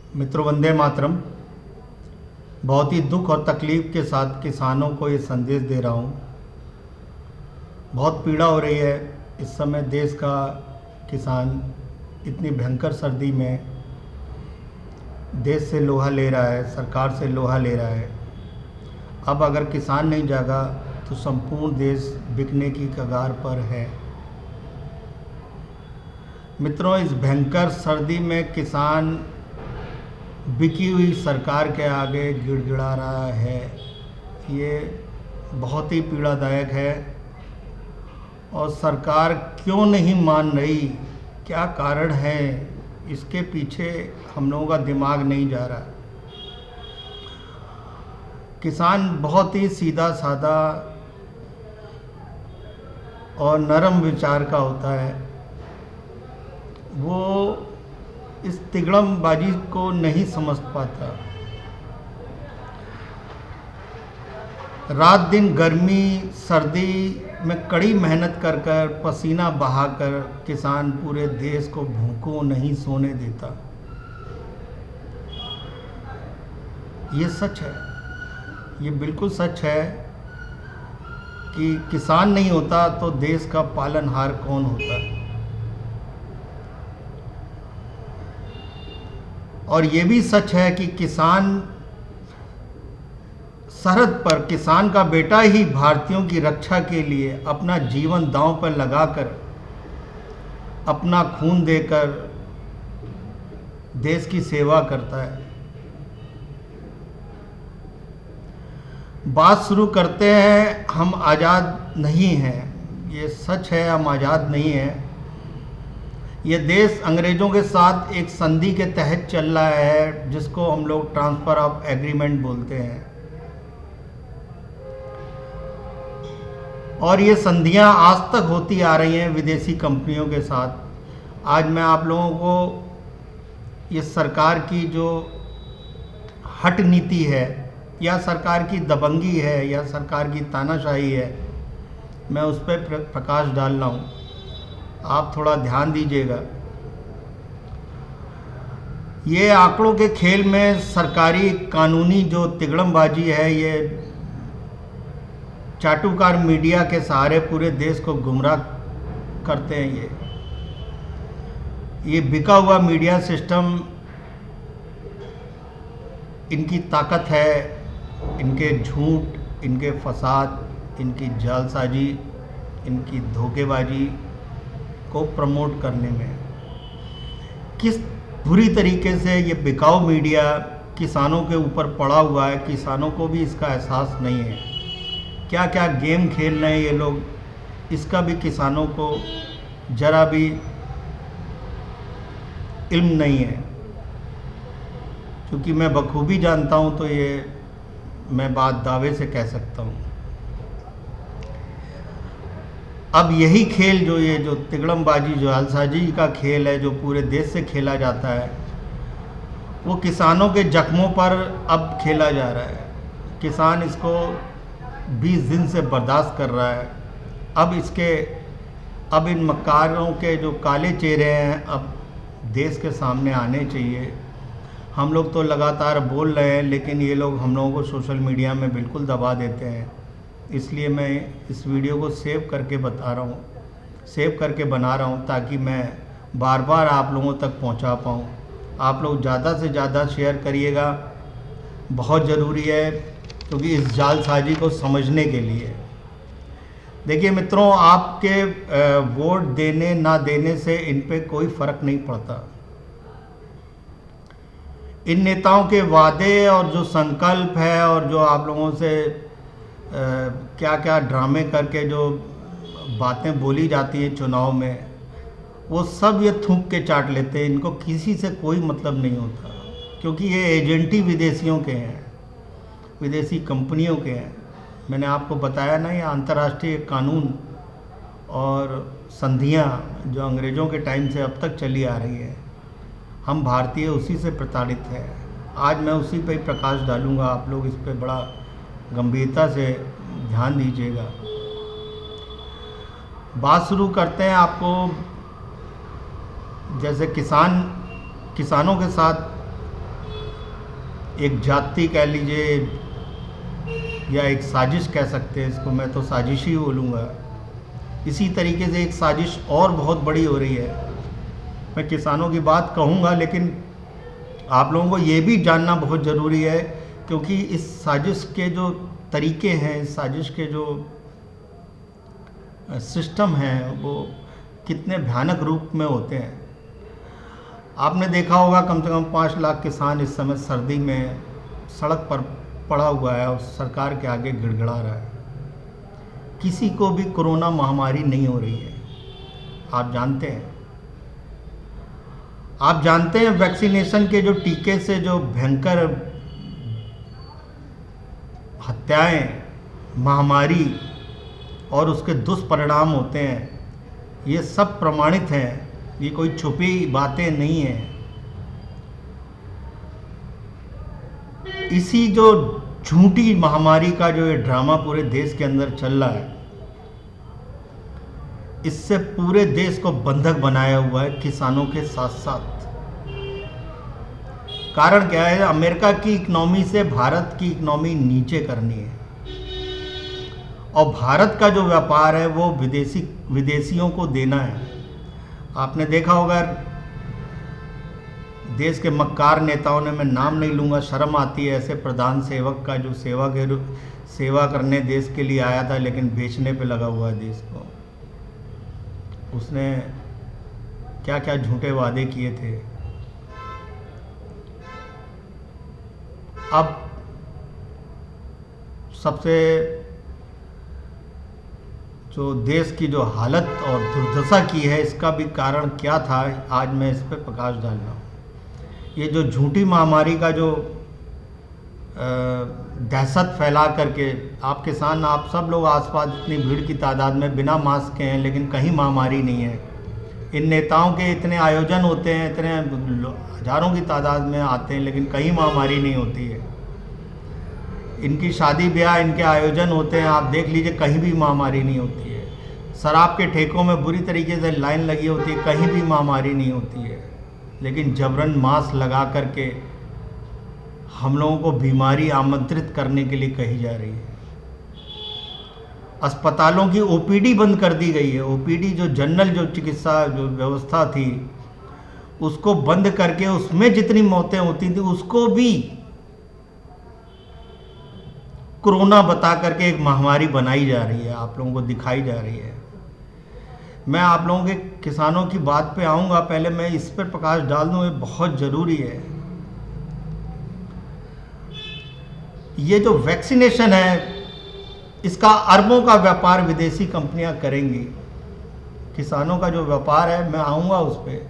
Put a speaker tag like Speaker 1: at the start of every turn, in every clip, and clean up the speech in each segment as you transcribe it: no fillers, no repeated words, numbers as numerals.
Speaker 1: मित्रों, वंदे मातरम। बहुत ही दुख और तकलीफ़ के साथ किसानों को ये संदेश दे रहा हूँ। बहुत पीड़ा हो रही है इस समय देश का किसान। इतनी भयंकर सर्दी में देश से लोहा ले रहा है, सरकार से लोहा ले रहा है। अब अगर किसान नहीं जागा तो संपूर्ण देश बिकने की कगार पर है। मित्रों, इस भयंकर सर्दी में किसान बिकी हुई सरकार के आगे गिड़गिड़ा रहा है। ये बहुत ही पीड़ादायक है। और सरकार क्यों नहीं मान रही, क्या कारण है, इसके पीछे हम लोगों का दिमाग नहीं जा रहा। किसान बहुत ही सीधा साधा और नरम विचार का होता है। वो इस तिगड़मबाजी को नहीं समझ पाता। रात दिन गर्मी सर्दी में कड़ी मेहनत कर कर पसीना बहाकर किसान पूरे देश को भूखों नहीं सोने देता। ये सच है, ये बिल्कुल सच है कि किसान नहीं होता तो देश का पालनहार कौन होता। और ये भी सच है कि किसान सरहद पर, किसान का बेटा ही भारतीयों की रक्षा के लिए अपना जीवन दांव पर लगाकर, अपना खून देकर देश की सेवा करता है। बात शुरू करते हैं, हम आज़ाद नहीं हैं। ये सच है, हम आज़ाद नहीं हैं। ये देश अंग्रेज़ों के साथ एक संधि के तहत चल रहा है, जिसको हम लोग ट्रांसफ़र ऑफ एग्रीमेंट बोलते हैं। और ये संधियां आज तक होती आ रही हैं विदेशी कंपनियों के साथ। आज मैं आप लोगों को ये सरकार की जो हट नीति है, या सरकार की दबंगी है, या सरकार की तानाशाही है, मैं उस पर प्रकाश डाल रहा हूँ। आप थोड़ा ध्यान दीजिएगा। ये आंकड़ों के खेल में सरकारी कानूनी जो तिगड़मबाजी है, ये चाटुकार मीडिया के सहारे पूरे देश को गुमराह करते हैं। ये बिका हुआ मीडिया सिस्टम, इनकी ताकत है, इनके झूठ, इनके फसाद, इनकी जालसाजी, इनकी धोखेबाजी को प्रमोट करने में। किस बुरी तरीके से ये बिकाऊ मीडिया किसानों के ऊपर पड़ा हुआ है, किसानों को भी इसका एहसास नहीं है। क्या क्या गेम खेल रहे हैं ये लोग, इसका भी किसानों को जरा भी इल्म नहीं है। क्योंकि मैं बखूबी जानता हूँ, तो ये मैं बात दावे से कह सकता हूँ। अब यही खेल जो तिगड़मबाजी, जो जालसाजी का खेल है, जो पूरे देश से खेला जाता है, वो किसानों के जख्मों पर अब खेला जा रहा है। किसान इसको 20 दिन से बर्दाश्त कर रहा है। अब इन मक्कारों के जो काले चेहरे हैं, अब देश के सामने आने चाहिए। हम लोग तो लगातार बोल रहे हैं, लेकिन ये लोग हम लोगों को सोशल मीडिया में बिल्कुल दबा देते हैं। इसलिए मैं इस वीडियो को सेव करके बता रहा हूँ, सेव करके बना रहा हूँ, ताकि मैं बार बार आप लोगों तक पहुँचा पाऊँ। आप लोग ज़्यादा से ज़्यादा शेयर करिएगा, बहुत ज़रूरी है, क्योंकि इस जालसाजी को समझने के लिए। देखिए मित्रों, आपके वोट देने ना देने से इन पे कोई फ़र्क नहीं पड़ता। इन नेताओं के वादे और जो संकल्प है, और जो आप लोगों से क्या क्या ड्रामे करके जो बातें बोली जाती हैं चुनाव में, वो सब ये थूक के चाट लेते हैं। इनको किसी से कोई मतलब नहीं होता, क्योंकि ये एजेंटी विदेशियों के हैं, विदेशी कंपनियों के हैं। मैंने आपको बताया ना, ये अंतर्राष्ट्रीय कानून और संधियां जो अंग्रेज़ों के टाइम से अब तक चली आ रही है, हम भारतीय उसी से प्रताड़ित हैं। आज मैं उसी पे प्रकाश डालूंगा। आप लोग इस पे बड़ा गंभीरता से ध्यान दीजिएगा। बात शुरू करते हैं। आपको जैसे किसानों के साथ एक जाति कह लीजिए या एक साजिश कह सकते हैं इसको, मैं तो साजिश ही बोलूँगा। इसी तरीके से एक साजिश और बहुत बड़ी हो रही है। मैं किसानों की बात कहूँगा, लेकिन आप लोगों को ये भी जानना बहुत ज़रूरी है, क्योंकि इस साजिश के जो तरीके हैं, इस साजिश के जो सिस्टम हैं, वो कितने भयानक रूप में होते हैं। आपने देखा होगा कम से कम 5 लाख किसान इस समय सर्दी में सड़क पर पड़ा हुआ है और सरकार के आगे गिड़गिड़ा रहा है। किसी को भी कोरोना महामारी नहीं हो रही है। आप जानते हैं वैक्सीनेशन के जो टीके से जो भयंकर हत्याएं, महामारी और उसके दुष्परिणाम होते हैं, ये सब प्रमाणित हैं। ये कोई छुपी बातें नहीं हैं। इसी जो झूठी महामारी का जो ये ड्रामा पूरे देश के अंदर चल रहा है, इससे पूरे देश को बंधक बनाया हुआ है, किसानों के साथ साथ। कारण क्या है? अमेरिका की इकोनॉमी से भारत की इकोनॉमी नीचे करनी है, और भारत का जो व्यापार है वो विदेशियों को देना है। आपने देखा होगा देश के मक्कार नेताओं ने, मैं नाम नहीं लूँगा, शर्म आती है ऐसे प्रधान सेवक का जो सेवा करने देश के लिए आया था, लेकिन बेचने पे लगा हुआ है देश को। उसने क्या क्या झूठे वादे किए थे। अब सबसे जो देश की जो हालत और दुर्दशा की है, इसका भी कारण क्या था, आज मैं इस पर प्रकाश डाल रहा हूँ। ये जो झूठी महामारी का जो दहशत फैला करके, आप किसान, आप सब लोग आसपास इतनी भीड़ की तादाद में बिना मास्क के हैं, लेकिन कहीं महामारी नहीं है। इन नेताओं के इतने आयोजन होते हैं, इतने हजारों की तादाद में आते हैं, लेकिन कहीं महामारी नहीं होती है। इनकी शादी ब्याह, इनके आयोजन होते हैं, आप देख लीजिए, कहीं भी महामारी नहीं होती है। शराब के ठेकों में बुरी तरीके से लाइन लगी होती है, कहीं भी महामारी नहीं होती है। लेकिन जबरन मास्क लगा करके हम लोगों को बीमारी आमंत्रित करने के लिए कही जा रही है। अस्पतालों की ओपीडी बंद कर दी गई है। ओपीडी जो जनरल जो चिकित्सा जो व्यवस्था थी, उसको बंद करके उसमें जितनी मौतें होती थी उसको भी कोरोना बता करके एक महामारी बनाई जा रही है, आप लोगों को दिखाई जा रही है। मैं आप लोगों के किसानों की बात पे आऊँगा, पहले मैं इस पर प्रकाश डाल दूँ, ये बहुत ज़रूरी है। ये जो वैक्सीनेशन है, इसका अरबों का व्यापार विदेशी कंपनियां करेंगी। किसानों का जो व्यापार है, मैं आऊँगा उस पर।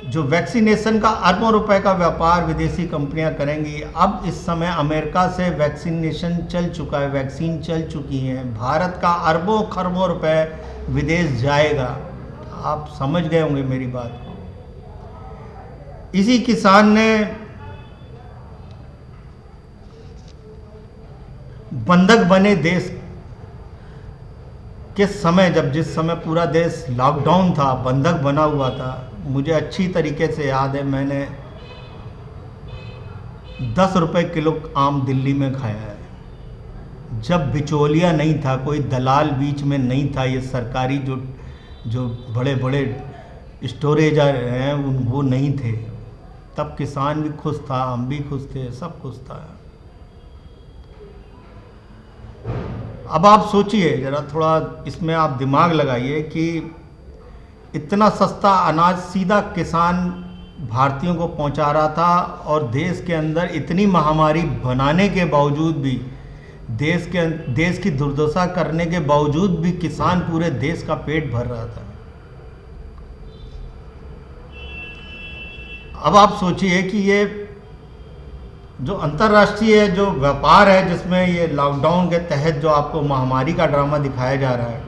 Speaker 1: जो वैक्सीनेशन का अरबों रुपए का व्यापार विदेशी कंपनियां करेंगी। अब इस समय अमेरिका से वैक्सीनेशन चल चुका है, वैक्सीन चल चुकी हैं। भारत का अरबों खरबों रुपए विदेश जाएगा। आप समझ गए होंगे मेरी बात को। इसी किसान ने बंधक बने देश के समय, जिस समय पूरा देश लॉकडाउन था, बंधक बना हुआ था, मुझे अच्छी तरीके से याद है, मैंने 10 रुपए किलो आम दिल्ली में खाया है। जब बिचौलिया नहीं था, कोई दलाल बीच में नहीं था, ये सरकारी जो बड़े बड़े स्टोरेज हैं वो नहीं थे। तब किसान भी खुश था, हम भी खुश थे, सब खुश था। अब आप सोचिए ज़रा, थोड़ा इसमें आप दिमाग लगाइए कि इतना सस्ता अनाज सीधा किसान भारतीयों को पहुंचा रहा था, और देश के अंदर इतनी महामारी बनाने के बावजूद भी, देश की दुर्दशा करने के बावजूद भी किसान पूरे देश का पेट भर रहा था। अब आप सोचिए कि ये जो अंतर्राष्ट्रीय जो व्यापार है, जिसमें ये लॉकडाउन के तहत जो आपको महामारी का ड्रामा दिखाया जा रहा है,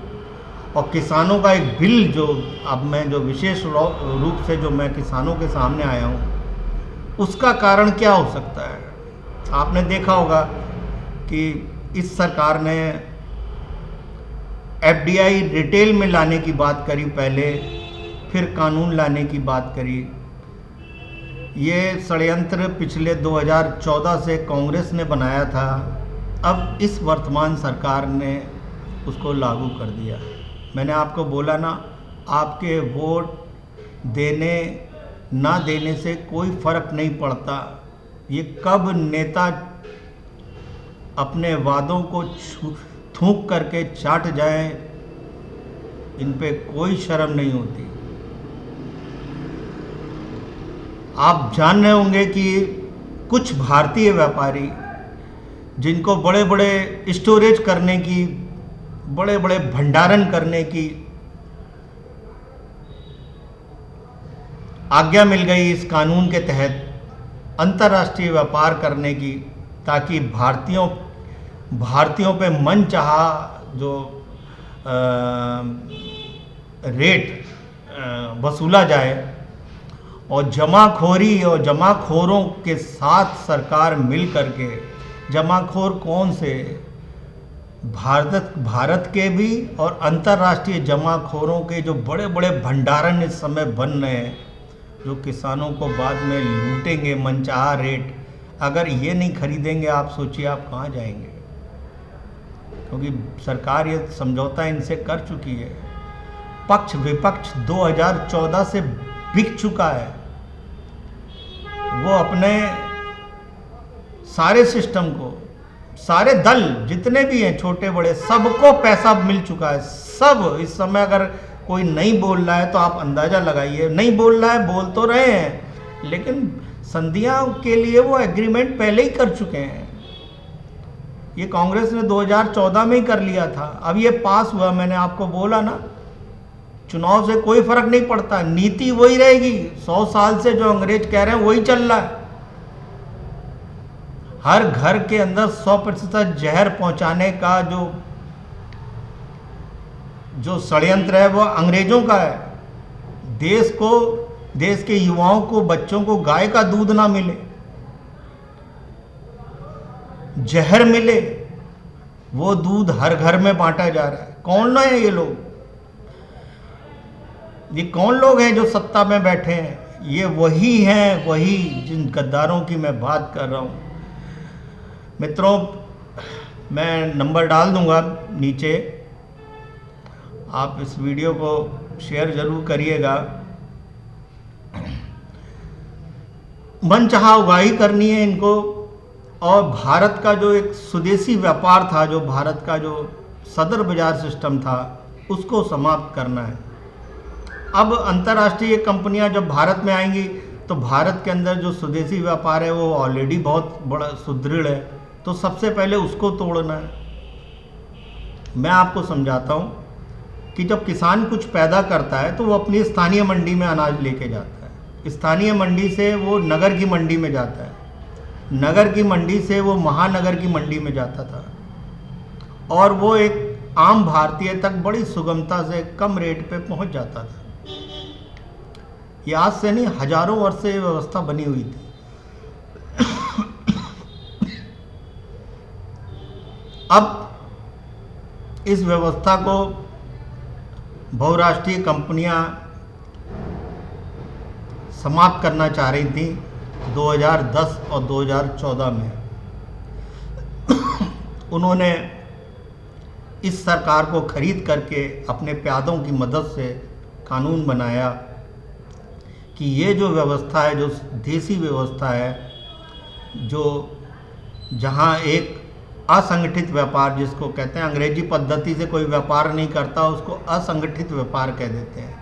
Speaker 1: और किसानों का एक बिल जो अब मैं जो विशेष रूप से जो मैं किसानों के सामने आया हूँ, उसका कारण क्या हो सकता है? आपने देखा होगा कि इस सरकार ने एफडीआई रिटेल में लाने की बात करी पहले, फिर कानून लाने की बात करी। ये षड्यंत्र पिछले 2014 से कांग्रेस ने बनाया था। अब इस वर्तमान सरकार ने उसको लागू कर दिया। मैंने आपको बोला ना, आपके वोट देने ना देने से कोई फर्क नहीं पड़ता। ये कब नेता अपने वादों को थूक करके चाट जाए, इन पे कोई शर्म नहीं होती। आप जान रहे होंगे कि कुछ भारतीय व्यापारी जिनको बड़े बड़े स्टोरेज करने की, बड़े बड़े भंडारण करने की आज्ञा मिल गई इस कानून के तहत, अंतर्राष्ट्रीय व्यापार करने की, ताकि भारतीयों पे मनचाहा जो रेट वसूला जाए, और जमाखोरी और जमाखोरों के साथ सरकार मिल करके, जमाखोर कौन से, भारत के भी और अंतर्राष्ट्रीय जमाखोरों के जो बड़े बड़े भंडारण इस समय बन रहे हैं, जो किसानों को बाद में लूटेंगे मनचाहा रेट। अगर ये नहीं खरीदेंगे, आप सोचिए आप कहाँ जाएंगे, क्योंकि सरकार ये समझौता इनसे कर चुकी है। पक्ष विपक्ष 2014 से बिक चुका है। वो अपने सारे सिस्टम को, सारे दल जितने भी हैं छोटे बड़े, सबको पैसा मिल चुका है। सब इस समय अगर कोई नहीं बोल रहा है तो आप अंदाज़ा लगाइए, नहीं बोल रहा है, बोल तो रहे हैं, लेकिन संधियां के लिए वो एग्रीमेंट पहले ही कर चुके हैं। ये कांग्रेस ने 2014 में ही कर लिया था। अब ये पास हुआ, मैंने आपको बोला ना, चुनाव से कोई फर्क नहीं पड़ता, नीति वही रहेगी। 100 साल से जो अंग्रेज कह रहे हैं वही चल रहा है। हर घर के अंदर 100% जहर पहुंचाने का जो षड्यंत्र है वो अंग्रेजों का है। देश के युवाओं को, बच्चों को गाय का दूध ना मिले, जहर मिले, वो दूध हर घर में बांटा जा रहा है। कौन है ये लोग? ये कौन लोग हैं जो सत्ता में बैठे हैं? ये वही हैं, वही जिन गद्दारों की मैं बात कर रहा हूँ। मित्रों, मैं नंबर डाल दूंगा नीचे, आप इस वीडियो को शेयर जरूर करिएगा। मनचाहा उगाही करनी है इनको, और भारत का जो एक स्वदेशी व्यापार था, जो भारत का जो सदर बाजार सिस्टम था, उसको समाप्त करना है। अब अंतर्राष्ट्रीय कंपनियां जब भारत में आएंगी तो भारत के अंदर जो स्वदेशी व्यापार है वो ऑलरेडी बहुत बड़ा सुदृढ़ है, तो सबसे पहले उसको तोड़ना है। मैं आपको समझाता हूँ कि जब किसान कुछ पैदा करता है तो वो अपनी स्थानीय मंडी में अनाज लेके जाता है, स्थानीय मंडी से वो नगर की मंडी में जाता है, नगर की मंडी से वो महानगर की मंडी में जाता था, और वो एक आम भारतीय तक बड़ी सुगमता से कम रेट पे पहुंच जाता था। ये आज से नहीं, हजारों वर्ष से ये व्यवस्था बनी हुई थी। अब इस व्यवस्था को बहुराष्ट्रीय कंपनियां समाप्त करना चाह रही थी 2010 और 2014 में। उन्होंने इस सरकार को खरीद करके अपने प्यादों की मदद से कानून बनाया कि ये जो व्यवस्था है, जो देसी व्यवस्था है, जो जहाँ एक असंगठित व्यापार जिसको कहते हैं, अंग्रेजी पद्धति से कोई व्यापार नहीं करता उसको असंगठित व्यापार कह देते हैं।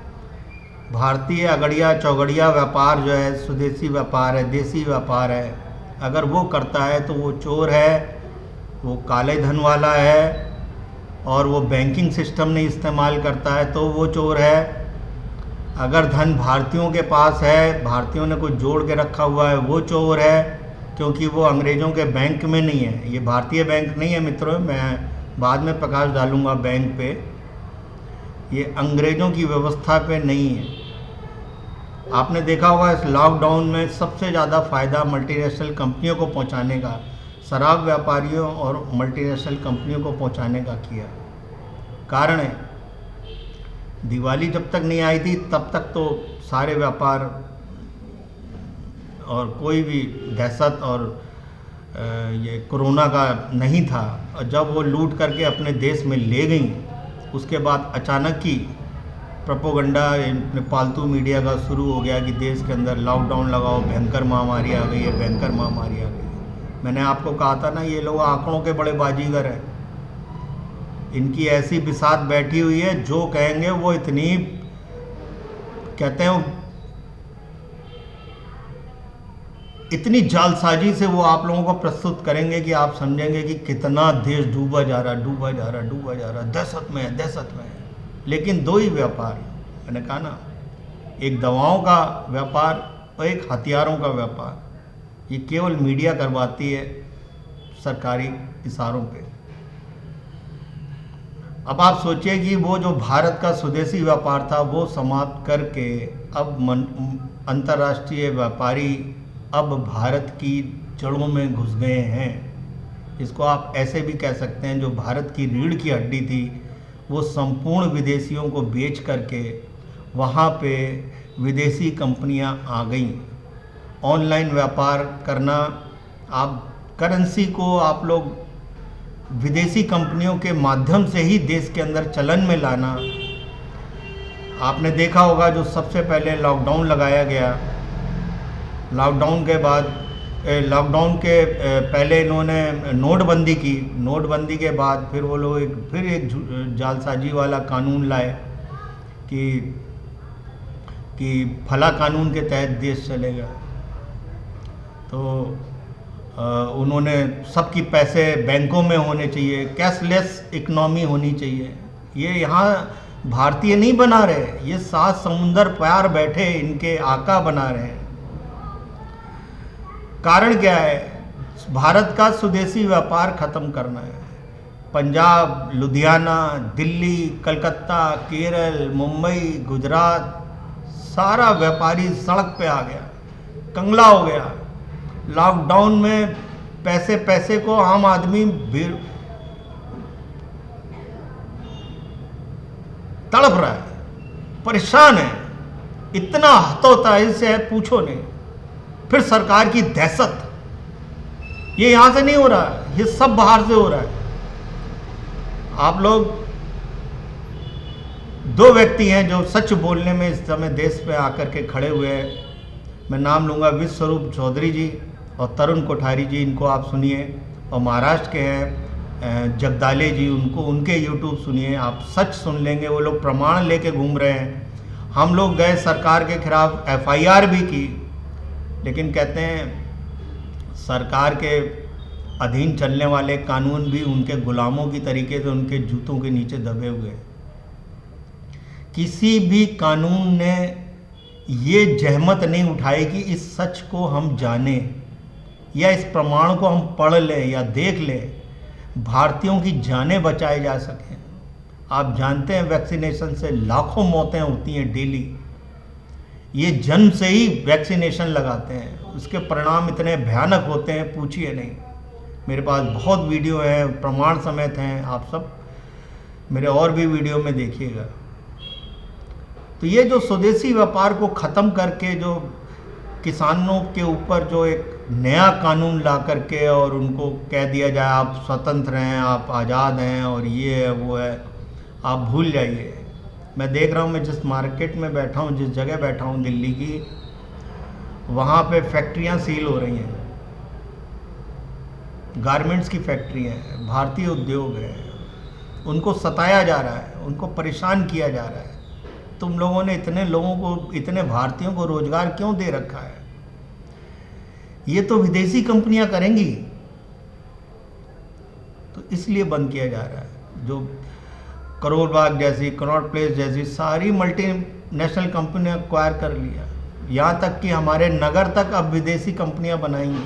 Speaker 1: भारतीय अगड़िया चौगड़िया व्यापार जो है स्वदेशी व्यापार है, देसी व्यापार है। अगर वो करता है तो वो चोर है, वो काले धन वाला है, और वो बैंकिंग सिस्टम नहीं इस्तेमाल करता है तो वो चोर है। अगर धन भारतीयों के पास है, भारतीयों ने कुछ जोड़ के रखा हुआ है, वो चोर है, क्योंकि वो अंग्रेज़ों के बैंक में नहीं है। ये भारतीय बैंक नहीं है मित्रों, मैं बाद में प्रकाश डालूंगा बैंक पे। ये अंग्रेज़ों की व्यवस्था पे नहीं है। आपने देखा होगा इस लॉकडाउन में सबसे ज़्यादा फ़ायदा मल्टीनेशनल कंपनियों को पहुंचाने का, शराब व्यापारियों और मल्टीनेशनल कंपनियों को पहुंचाने का किया। कारण है, दिवाली जब तक नहीं आई थी तब तक तो सारे व्यापार और कोई भी दहशत और ये कोरोना का नहीं था। और जब वो लूट करके अपने देश में ले गई, उसके बाद अचानक ही प्रोपोगंडा फालतू मीडिया का शुरू हो गया कि देश के अंदर लॉकडाउन लगाओ, भयंकर महामारी आ गई है, भयंकर महामारी आ गई है। मैंने आपको कहा था ना, ये लोग आंकड़ों के बड़े बाजीगर हैं। इनकी ऐसी बिसात बैठी हुई है, जो कहेंगे वो इतनी कहते हैं, इतनी जालसाजी से वो आप लोगों को प्रस्तुत करेंगे कि आप समझेंगे कि कितना देश डूबा जा रहा, डूबा जा रहा, डूबा जा रहा, दहशत में है, दहशत में है। लेकिन दो ही व्यापार, मैंने कहा ना, एक दवाओं का व्यापार और एक हथियारों का व्यापार। ये केवल मीडिया करवाती है सरकारी इशारों पे। अब आप सोचिए कि वो जो भारत का स्वदेशी व्यापार था वो समाप्त करके अब अंतर्राष्ट्रीय व्यापारी अब भारत की जड़ों में घुस गए हैं। इसको आप ऐसे भी कह सकते हैं, जो भारत की रीढ़ की हड्डी थी वो संपूर्ण विदेशियों को बेच करके वहाँ पे विदेशी कंपनियाँ आ गईं। ऑनलाइन व्यापार करना, आप करेंसी को आप लोग विदेशी कंपनियों के माध्यम से ही देश के अंदर चलन में लाना। आपने देखा होगा, जो सबसे पहले लॉकडाउन लगाया गया, लॉकडाउन के बाद, लॉकडाउन के पहले इन्होंने नोटबंदी की। नोटबंदी के बाद फिर वो लोग फिर एक जालसाजी वाला कानून लाए कि फला कानून के तहत देश चलेगा। तो उन्होंने सबकी पैसे बैंकों में होने चाहिए, कैशलेस इकनॉमी होनी चाहिए। ये यहाँ भारतीय नहीं बना रहे, ये 7 समुंदर पार बैठे इनके आका बना रहे हैं। कारण क्या है? भारत का स्वदेशी व्यापार खत्म करना है। पंजाब, लुधियाना, दिल्ली, कलकत्ता, केरल, मुंबई, गुजरात, सारा व्यापारी सड़क पे आ गया, कंगला हो गया। लॉकडाउन में पैसे को आम आदमी तड़प रहा है, परेशान है, इतना हतोत्साही से है पूछो नहीं। फिर सरकार की दहशत, ये यहाँ से नहीं हो रहा है, ये सब बाहर से हो रहा है। आप लोग, 2 व्यक्ति हैं जो सच बोलने में इस समय देश पे आकर के खड़े हुए हैं। मैं नाम लूँगा, विश्वरूप चौधरी जी और तरुण कोठारी जी, इनको आप सुनिए। और महाराष्ट्र के हैं जगदाले जी, उनके यूट्यूब सुनिए, आप सच सुन लेंगे। वो लोग प्रमाण लेके घूम रहे हैं। हम लोग गए, सरकार के खिलाफ FIR भी की, लेकिन कहते हैं सरकार के अधीन चलने वाले कानून भी उनके गुलामों की तरीके से उनके जूतों के नीचे दबे हुए। किसी भी कानून ने ये जहमत नहीं उठाई कि इस सच को हम जाने या इस प्रमाण को हम पढ़ लें या देख लें, भारतीयों की जानें बचाई जा सकें। आप जानते हैं वैक्सीनेशन से लाखों मौतें होती हैं डेली। ये जन्म से ही वैक्सीनेशन लगाते हैं, उसके परिणाम इतने भयानक होते हैं, पूछिए नहीं। मेरे पास बहुत वीडियो हैं, प्रमाण समेत हैं, आप सब मेरे और भी वीडियो में देखिएगा। तो ये जो स्वदेशी व्यापार को ख़त्म करके जो किसानों के ऊपर जो एक नया कानून ला करके और उनको कह दिया जाए आप स्वतंत्र हैं, आप आज़ाद हैं और ये है वो है, आप भूल जाइए। मैं देख रहा हूँ, मैं जिस मार्केट में बैठा हूँ, जिस जगह बैठा हूँ दिल्ली की, वहाँ पे फैक्ट्रियाँ सील हो रही हैं, गारमेंट्स की फैक्ट्रियाँ हैं, भारतीय उद्योग है, उनको सताया जा रहा है, उनको परेशान किया जा रहा है। तुम लोगों ने इतने लोगों को, इतने भारतीयों को रोजगार क्यों दे रखा है? ये तो विदेशी कंपनियां करेंगी, तो इसलिए बंद किया जा रहा है। जो करोल बाग जैसी, कनॉट प्लेस जैसी सारी मल्टीनेशनल कंपनियां एक्वायर कर लिया, यहाँ तक कि हमारे नगर तक अब विदेशी कंपनियां बनाएंगी।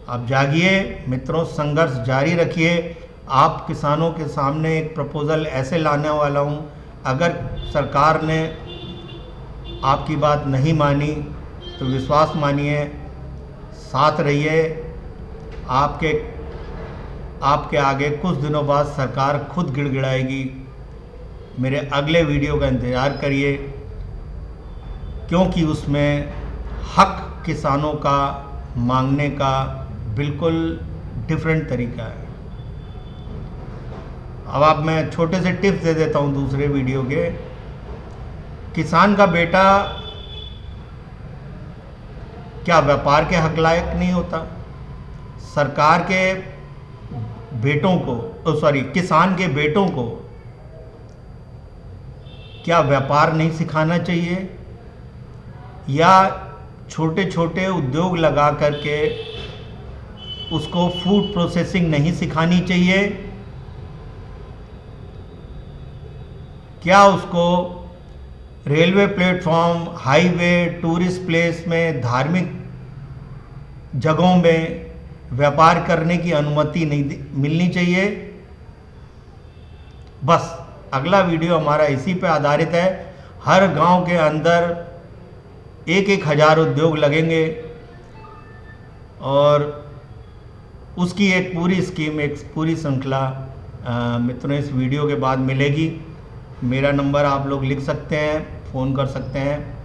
Speaker 1: आप जागिए मित्रों, संघर्ष जारी रखिए। आप किसानों के सामने एक प्रपोजल ऐसे लाने वाला हूँ, अगर सरकार ने आपकी बात नहीं मानी तो विश्वास मानिए, साथ रहिए। आपके आगे कुछ दिनों बाद सरकार खुद गिड़गिड़ाएगी। मेरे अगले वीडियो का इंतज़ार करिए। क्योंकि उसमें हक किसानों का मांगने का बिल्कुल डिफरेंट तरीका है। अब आप मैं छोटे से टिप्स दे देता हूँ दूसरे वीडियो के। किसान का बेटा क्या व्यापार के हक लायक नहीं होता? सरकार के बेटों को किसान के बेटों को क्या व्यापार नहीं सिखाना चाहिए? या छोटे छोटे उद्योग लगा करके उसको फूड प्रोसेसिंग नहीं सिखानी चाहिए? क्या उसको railway platform, highway, tourist place में, धार्मिक जगहों में व्यापार करने की अनुमति नहीं मिलनी चाहिए? बस अगला वीडियो हमारा इसी पे आधारित है। हर गांव के अंदर 1,000 उद्योग लगेंगे और उसकी एक पूरी स्कीम, एक पूरी श्रृंखला मित्रों इस वीडियो के बाद मिलेगी। मेरा नंबर आप लोग लिख सकते हैं, फ़ोन कर सकते हैं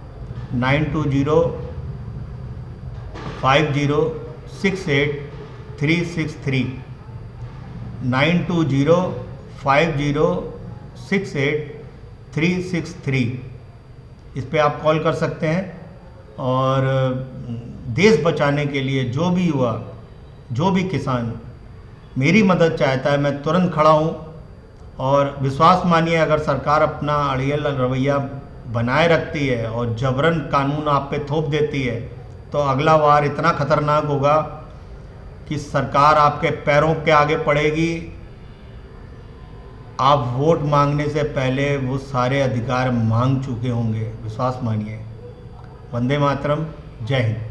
Speaker 1: 9205068363 9205068363। इस पे आप कॉल कर सकते हैं। और देश बचाने के लिए जो भी युवा, जो भी किसान मेरी मदद चाहता है, मैं तुरंत खड़ा हूँ। और विश्वास मानिए, अगर सरकार अपना अड़ियल रवैया बनाए रखती है और जबरन कानून आप पे थोप देती है, तो अगला वार इतना खतरनाक होगा कि सरकार आपके पैरों के आगे पड़ेगी। आप वोट मांगने से पहले वो सारे अधिकार मांग चुके होंगे, विश्वास मानिए। वंदे मातरम, जय हिंद।